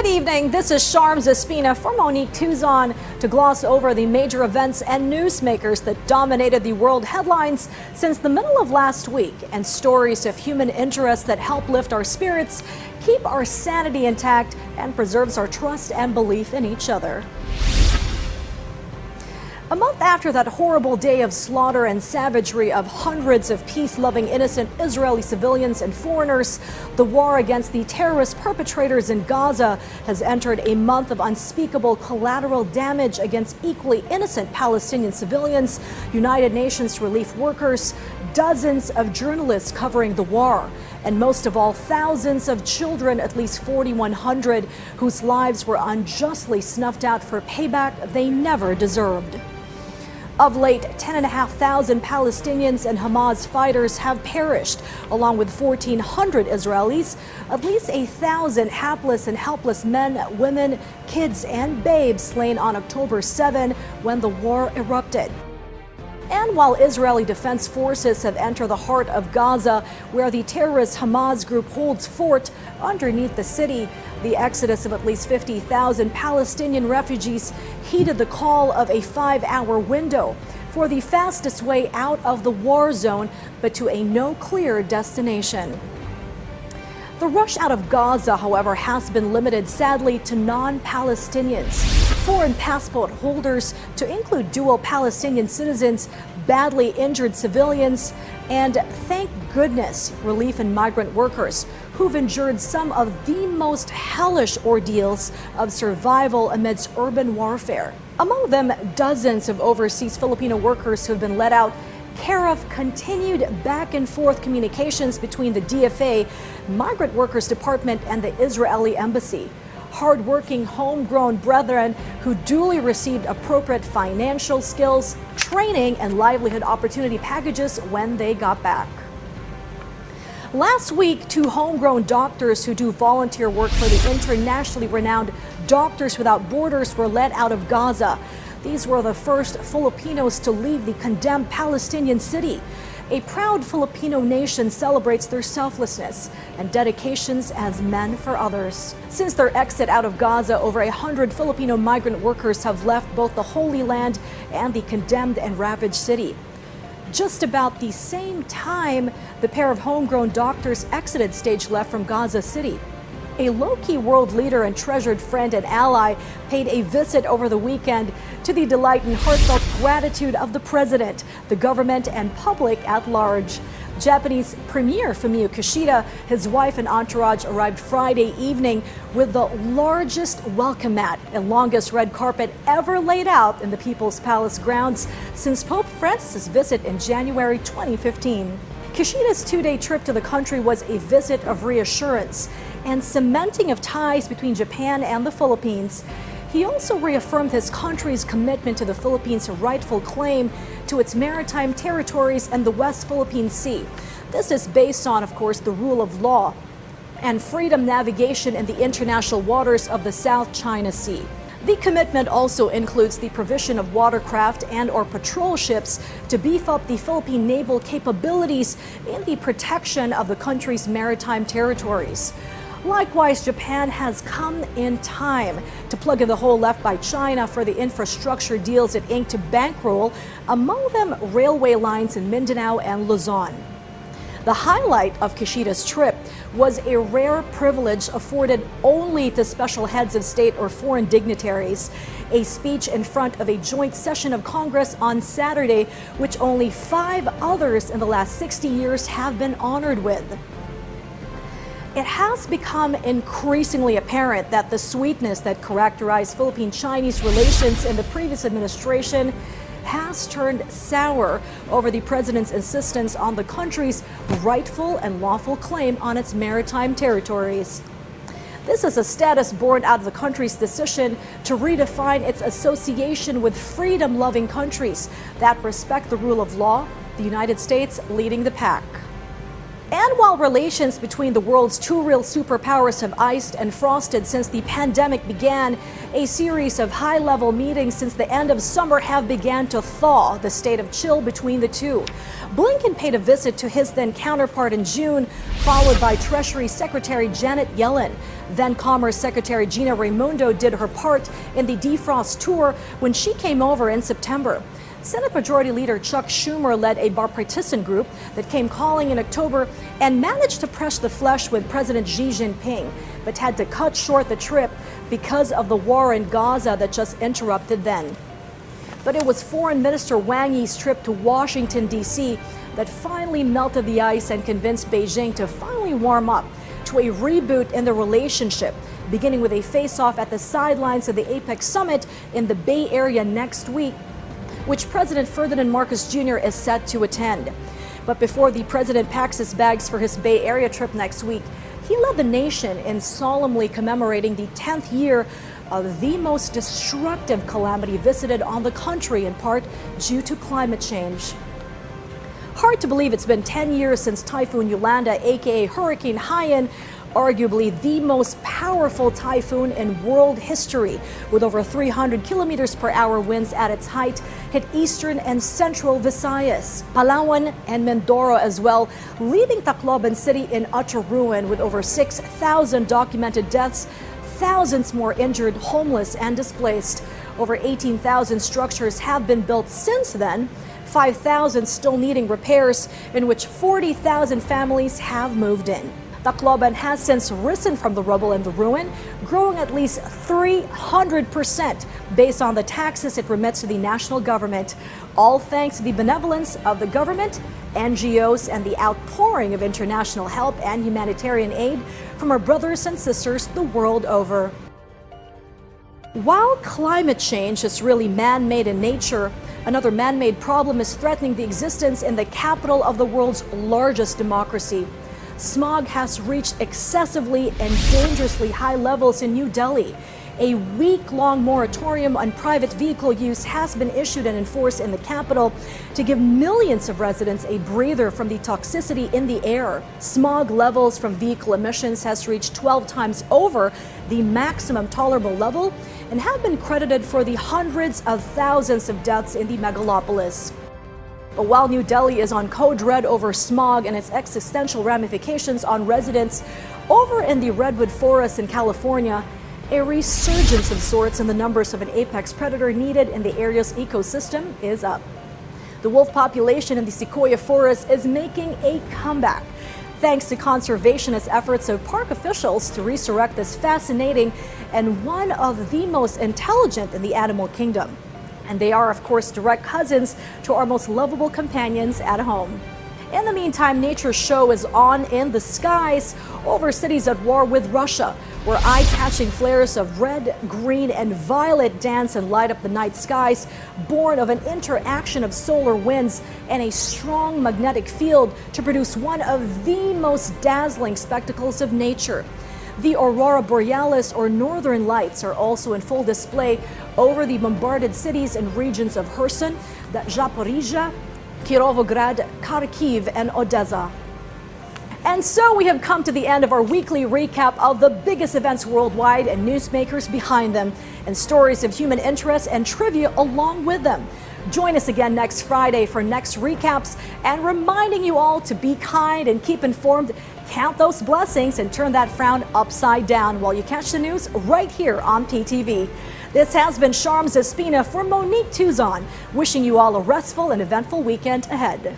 Good evening. This is Sharms Espina for Monique Tuzon to gloss over the major events and newsmakers that dominated the world headlines since the middle of last week, and stories of human interest that help lift our spirits, keep our sanity intact, and preserves our trust and belief in each other. A month after that horrible day of slaughter and savagery of hundreds of peace-loving innocent Israeli civilians and foreigners, the war against the terrorist perpetrators in Gaza has entered a month of unspeakable collateral damage against equally innocent Palestinian civilians, United Nations relief workers, dozens of journalists covering the war, and most of all, thousands of children, at least 4,100, whose lives were unjustly snuffed out for payback they never deserved. Of late, 10,500 Palestinians and Hamas fighters have perished, along with 1,400 Israelis, at least 1,000 hapless and helpless men, women, kids, and babes slain on October 7 when the war erupted. And while Israeli Defense Forces have entered the heart of Gaza, where the terrorist Hamas group holds fort underneath the city, the exodus of at least 50,000 Palestinian refugees heeded the call of a 5-hour window for the fastest way out of the war zone, but to a no clear destination. The rush out of Gaza, however, has been limited, sadly, to non-Palestinians, foreign passport holders, to include dual Palestinian citizens, badly injured civilians, and thank goodness, relief and migrant workers who've endured some of the most hellish ordeals of survival amidst urban warfare. Among them, dozens of overseas Filipino workers who've been let out care of continued back and forth communications between the DFA, Migrant Workers Department, and the Israeli Embassy. Hardworking homegrown brethren who duly received appropriate financial skills, training, and livelihood opportunity packages when they got back. Last week, 2 homegrown doctors who do volunteer work for the internationally renowned Doctors Without Borders were let out of Gaza. These were the first Filipinos to leave the condemned Palestinian city. A proud Filipino nation celebrates their selflessness and dedications as men for others. Since their exit out of Gaza, over 100 Filipino migrant workers have left both the Holy Land and the condemned and ravaged city. Just about the same time, the pair of homegrown doctors exited stage left from Gaza City. A low-key world leader and treasured friend and ally paid a visit over the weekend to the delight and heartfelt gratitude of the president, the government, and public at large. Japanese Premier Fumio Kishida, his wife, and entourage arrived Friday evening with the largest welcome mat and longest red carpet ever laid out in the People's Palace grounds since Pope Francis's visit in January 2015. Kishida's 2-day trip to the country was a visit of reassurance and cementing of ties between Japan and the Philippines. He also reaffirmed his country's commitment to the Philippines' rightful claim to its maritime territories and the West Philippine Sea. This is based on, of course, the rule of law and freedom navigation in the international waters of the South China Sea. The commitment also includes the provision of watercraft and/or patrol ships to beef up the Philippine naval capabilities in the protection of the country's maritime territories. Likewise, Japan has come in time to plug in the hole left by China for the infrastructure deals it inked to bankroll, among them railway lines in Mindanao and Luzon. The highlight of Kishida's trip was a rare privilege afforded only to special heads of state or foreign dignitaries, a speech in front of a joint session of Congress on Saturday, which only 5 others in the last 60 years have been honored with. It has become increasingly apparent that the sweetness that characterized Philippine-Chinese relations in the previous administration has turned sour over the president's insistence on the country's rightful and lawful claim on its maritime territories. This is a status born out of the country's decision to redefine its association with freedom-loving countries that respect the rule of law, the United States leading the pack. And while relations between the world's 2 real superpowers have iced and frosted since the pandemic began, a series of high-level meetings since the end of summer have begun to thaw the state of chill between the two. Blinken paid a visit to his then counterpart in June, followed by Treasury Secretary Janet Yellen. Then Commerce Secretary Gina Raimondo did her part in the defrost tour when she came over in September. Senate Majority Leader Chuck Schumer led a bipartisan group that came calling in October and managed to press the flesh with President Xi Jinping, but had to cut short the trip because of the war in Gaza that just interrupted then. But it was Foreign Minister Wang Yi's trip to Washington, D.C. that finally melted the ice and convinced Beijing to finally warm up to a reboot in the relationship, beginning with a face-off at the sidelines of the APEC summit in the Bay Area next week, which President Ferdinand Marcos Jr. is set to attend. But before the president packs his bags for his Bay Area trip next week, he led the nation in solemnly commemorating the 10th year of the most destructive calamity visited on the country, in part due to climate change. Hard to believe it's been 10 years since Typhoon Yolanda, aka Hurricane Haiyan, arguably the most powerful typhoon in world history, with over 300 kilometers per hour winds at its height, hit eastern and central Visayas, Palawan, and Mindoro as well, leaving Tacloban City in utter ruin with over 6,000 documented deaths, thousands more injured, homeless, and displaced. Over 18,000 structures have been built since then, 5,000 still needing repairs, in which 40,000 families have moved in. Tacloban has since risen from the rubble and the ruin, growing at least 300% based on the taxes it remits to the national government, all thanks to the benevolence of the government, NGOs, and the outpouring of international help and humanitarian aid from our brothers and sisters the world over. While climate change is really man-made in nature, another man-made problem is threatening the existence in the capital of the world's largest democracy. Smog has reached excessively and dangerously high levels in New Delhi. A week-long moratorium on private vehicle use has been issued and enforced in the capital to give millions of residents a breather from the toxicity in the air. Smog levels from vehicle emissions has reached 12 times over the maximum tolerable level and have been credited for the hundreds of thousands of deaths in the megalopolis. But while New Delhi is on code red over smog and its existential ramifications on residents, over in the redwood forest in California, a resurgence of sorts in the numbers of an apex predator needed in the area's ecosystem is up. The wolf population in the sequoia forest is making a comeback, thanks to conservationist efforts of park officials to resurrect this fascinating and one of the most intelligent in the animal kingdom. And they are, of course, direct cousins to our most lovable companions at home. In the meantime, nature's show is on in the skies over cities at war with Russia, where eye-catching flares of red, green, and violet dance and light up the night skies, born of an interaction of solar winds and a strong magnetic field to produce one of the most dazzling spectacles of nature. The Aurora Borealis, or Northern Lights, are also in full display over the bombarded cities and regions of Kherson, Zaporizhia, Kirovograd, Kharkiv, and Odessa. And so we have come to the end of our weekly recap of the biggest events worldwide and newsmakers behind them, and stories of human interest and trivia along with them. Join us again next Friday for next recaps, and reminding you all to be kind and keep informed. Count those blessings and turn that frown upside down while you catch the news right here on PTV. This has been Sharms Espina for Monique Tuzon, wishing you all a restful and eventful weekend ahead.